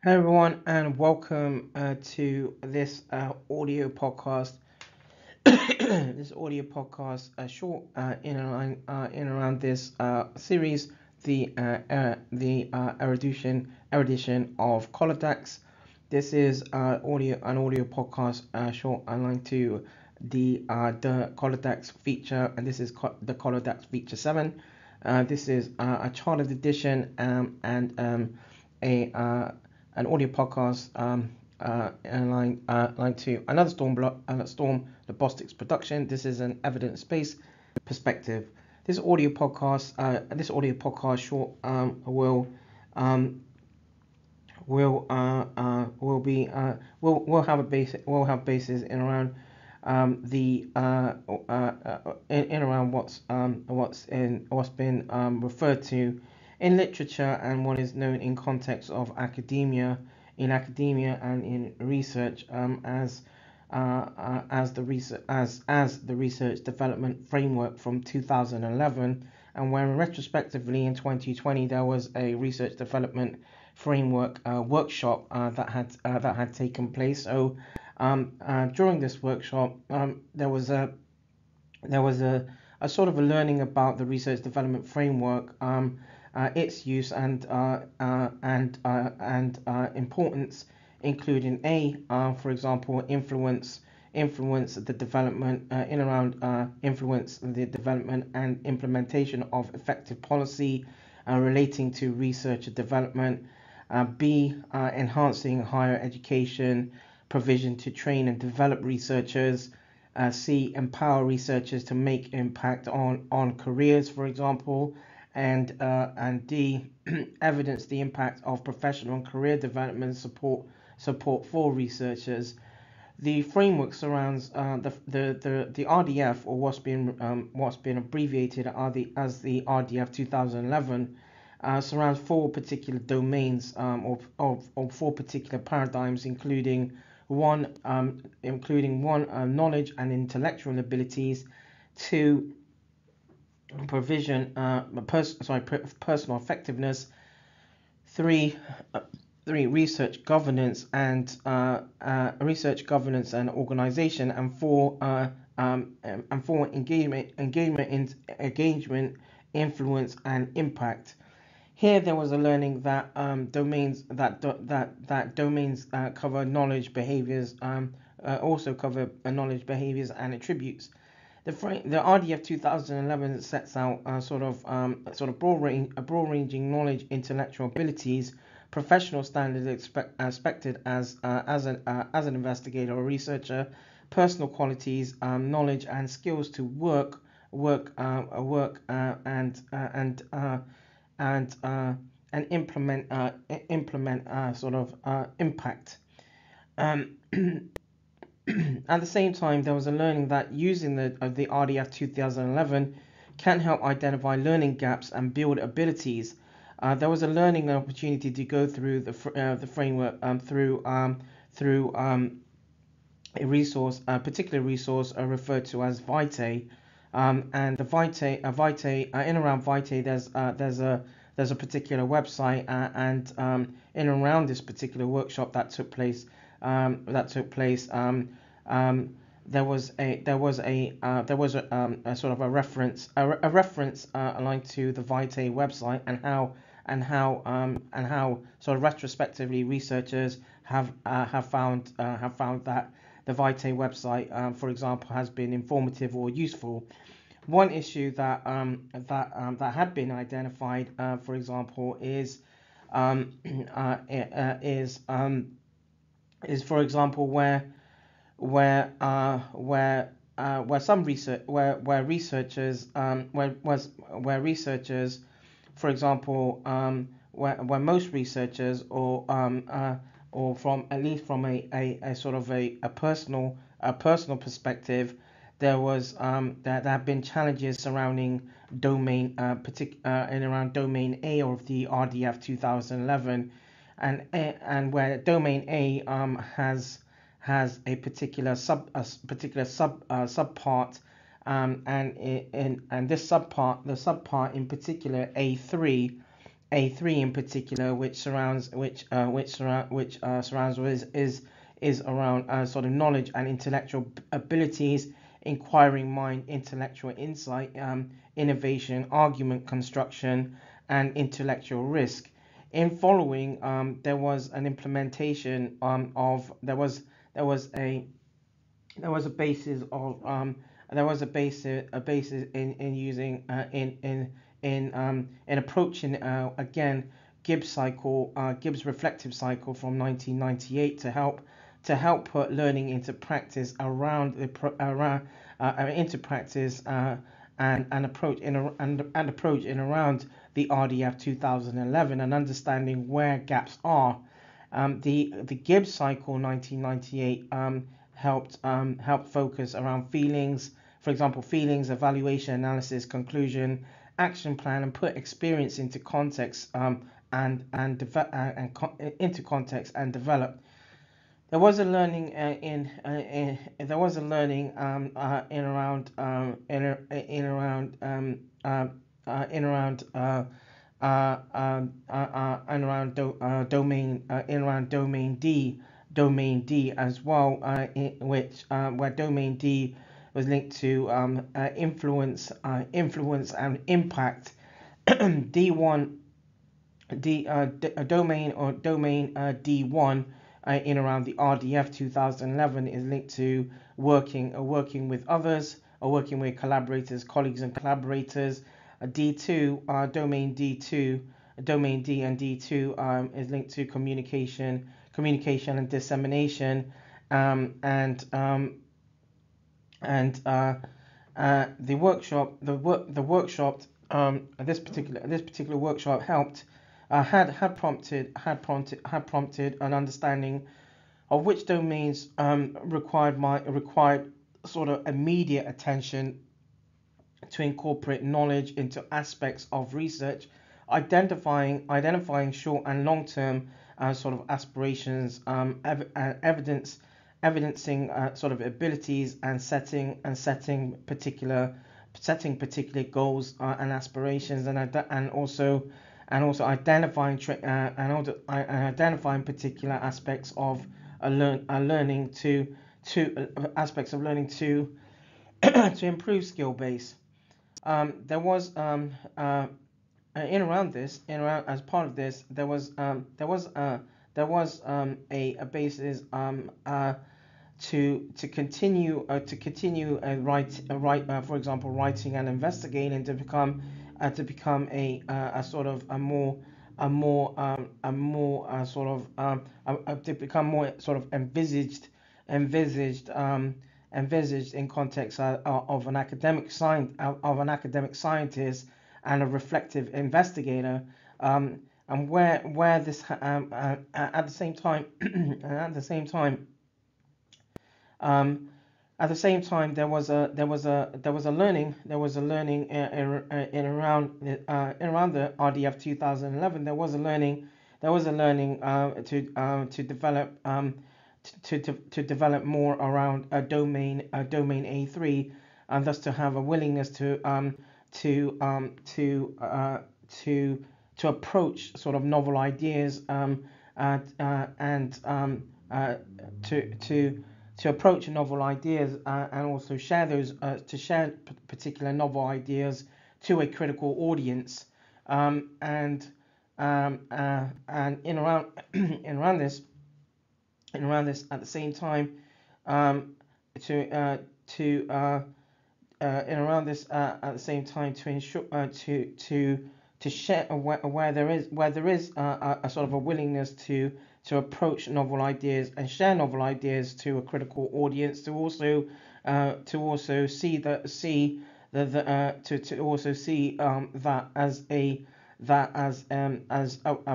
Hello, everyone, and welcome to this audio podcast. This audio podcast, short in around this series, the Erudition of Colladax. This is an audio podcast, short aligned to the Colladax feature, and this is the Colladax feature 7. This is a chartered edition and a an audio podcast aligned to another Storm Robotics production. This is an evidence-based perspective. This audio podcast short will have basis in around in around what's been referred to in literature and what is known in context of academia and in research as the research development framework from 2011, and when retrospectively in 2020 there was a research development framework workshop that had taken place. So during this workshop, there was a sort of a learning about the research development framework, its use and importance, including for example, influence the development influence the development and implementation of effective policy relating to research and development. B, enhancing higher education provision to train and develop researchers. C, empower researchers to make impact on careers, for example. And D, evidence the impact of professional and career development support for researchers. The framework surrounds the RDF, or what's been abbreviated as the RDF 2011, surrounds four particular domains of four particular paradigms, including one knowledge and intellectual abilities, two, personal effectiveness, three, research governance and organization, and four, engagement, influence, and impact. Here there was a learning that domains cover knowledge, behaviors, also cover knowledge, behaviors, and attributes. The RDF 2011 sets out broad-ranging knowledge, intellectual abilities, professional standards expected as an investigator or researcher, personal qualities, knowledge and skills to work and implement impact. At the same time, there was a learning that using the RDF 2011 can help identify learning gaps and build abilities. There was a learning opportunity to go through the framework through a particular resource referred to as Featre. And the Featre, in around Featre, there's a particular website, and in and around this particular workshop that took place, there was a sort of a reference aligned to the Featre website, and how sort of retrospectively researchers have found that the Featre website, for example, has been informative or useful. One issue that had been identified, for example, is for example where researchers, for example, where most researchers, or from at least from a sort of a personal perspective, there have been challenges surrounding domain in around domain A of the RDF 2011, and where domain A has a particular subpart, and this subpart, in particular A3, A3 in particular, which surrounds is around sort of knowledge and intellectual abilities, inquiring mind, intellectual insight, innovation, argument construction, and intellectual risk. In following, there was an implementation of there was a basis of there was a basis in using in approaching again Gibbs reflective cycle from 1998 to help put learning into practice into practice and approach in around the RDF 2011 and understanding where gaps are. The Gibbs cycle 1998 helped focus around feelings, for example, feelings, evaluation, analysis, conclusion, action plan, and put experience into context into context and develop. There was a learning there was a learning in around in around in around and around domain D as well, in which where domain D was linked to influence and impact. D1 domain D1 in around the RDF 2011 is linked to working with others, or working with collaborators, colleagues and collaborators. D2 domain D and D2 is linked to communication and dissemination, and the workshop this particular workshop helped had prompted an understanding of which domains required sort of immediate attention to incorporate knowledge into aspects of research, identifying short and long term sort of aspirations, evidencing sort of abilities, and setting particular goals and aspirations, and also identifying identifying particular aspects of learning to aspects of learning to to improve skill base. There was as part of this, there was a basis to continue for example, writing and investigating to become a sort of a more sort of to become more sort of envisaged in context of an academic scientist and a reflective investigator, and where this at the same time there was a learning in around the RDF 2011. There was a learning to develop to develop more around a domain A3, and thus to have a willingness to approach sort of novel ideas, to approach novel ideas, and also share those particular novel ideas to a critical audience, and in around this at the same time, to ensure to share where there is a sort of a willingness to approach novel ideas and share novel ideas to a critical audience, to also see that as a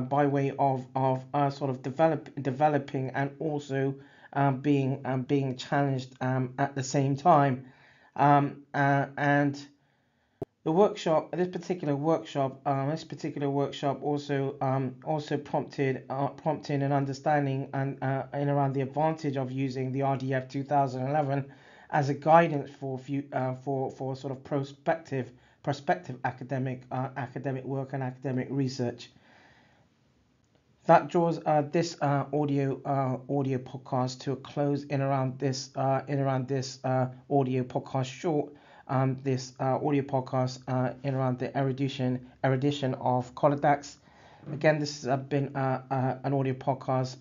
by way of sort of developing and also being challenged at the same time, and this particular workshop also prompted an understanding and in around the advantage of using the RDF 2011 as a guidance for sort of prospective academic work and academic research. that draws this audio podcast to a close in around this audio podcast short. This audio podcast in around the erudition of Colladax. Again, this has been an audio podcast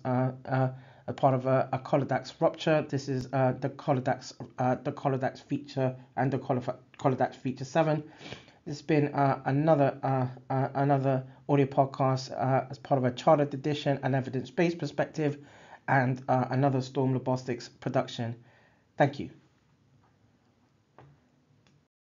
a part of a Colladax rupture. This is the Colladax feature and the Colladax feature 7. This has been another audio podcast as part of a chartered edition and evidence-based perspective, and another Storm Robotics production. Thank you.